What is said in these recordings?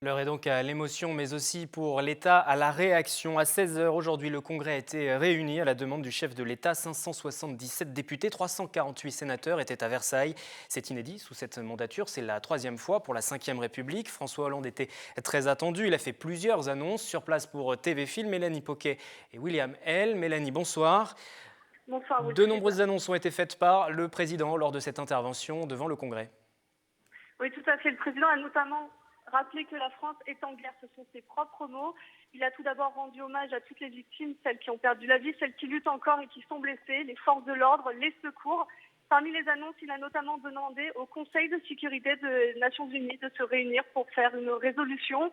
L'heure est donc à l'émotion, mais aussi pour l'État à la réaction. À 16 heures aujourd'hui, le Congrès a été réuni à la demande du chef de l'État. 577 députés, 348 sénateurs étaient à Versailles. C'est inédit sous cette mandature. C'est la troisième fois pour la Ve République. François Hollande était très attendu. Il a fait plusieurs annonces sur place pour TV Film. Mélanie Poquet et William L. Mélanie, bonsoir. Bonsoir De Wilfried. nombreuses annonces ont été faites par le président lors de cette intervention devant le Congrès. Oui, tout à fait. Le président a notamment rappelé que la France est en guerre. Ce sont ses propres mots. Il a tout d'abord rendu hommage à toutes les victimes, celles qui ont perdu la vie, celles qui luttent encore et qui sont blessées, les forces de l'ordre, les secours. Parmi les annonces, il a notamment demandé au Conseil de sécurité des Nations Unies de se réunir pour faire une résolution.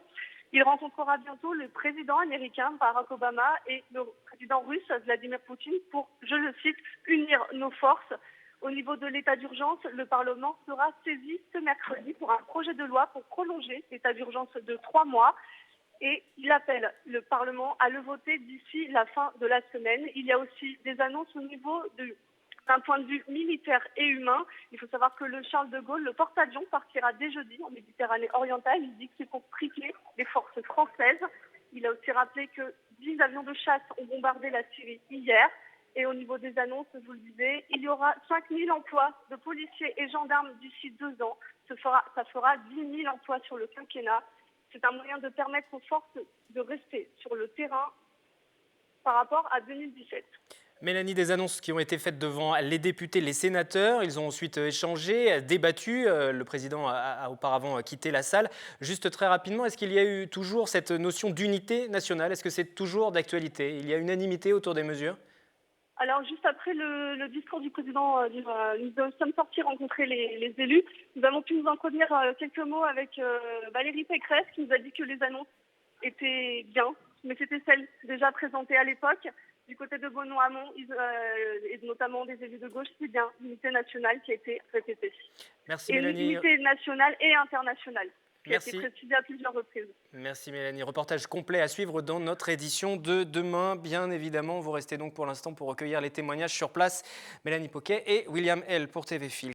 Il rencontrera bientôt le président américain Barack Obama et le président russe Vladimir Poutine pour, je le cite, unir nos forces. Au niveau de l'état d'urgence, le Parlement sera saisi ce mercredi pour un projet de loi pour prolonger l'état d'urgence de 3 mois. Et il appelle le Parlement à le voter d'ici la fin de la semaine. Il y a aussi des annonces au niveau d'un point de vue militaire et humain. Il faut savoir que le Charles de Gaulle, le porte-avions, partira dès jeudi en Méditerranée orientale. Il dit que c'est pour tripler les forces françaises. Il a aussi rappelé que 10 avions de chasse ont bombardé la Syrie hier. Et au niveau des annonces, je vous le disais, il y aura 5 000 emplois de policiers et gendarmes d'ici 2 ans. Ça fera 10 000 emplois sur le quinquennat. C'est un moyen de permettre aux forces de rester sur le terrain par rapport à 2017. Mélanie, des annonces qui ont été faites devant les députés, les sénateurs. Ils ont ensuite échangé, débattu. Le président a auparavant quitté la salle. Juste très rapidement, est-ce qu'il y a eu toujours cette notion d'unité nationale? Est-ce que c'est toujours d'actualité? Il y a unanimité autour des mesures? Alors, juste après le discours du président, nous sommes sortis rencontrer les élus. Nous avons pu nous en contenir quelques mots avec Valérie Pécresse, qui nous a dit que les annonces étaient bien, mais c'était celles déjà présentées à l'époque. Du côté de Benoît-Hamon, et notamment des élus de gauche, c'est bien l'unité nationale qui a été répétée. Merci Et une Mélanie. unité nationale et internationale, qui a été Merci. précisée à plusieurs reprises. Merci Mélanie. Reportage complet à suivre dans notre édition de demain. Bien évidemment, vous restez donc pour l'instant pour recueillir les témoignages sur place. Mélanie Poquet et William L. pour TV Film.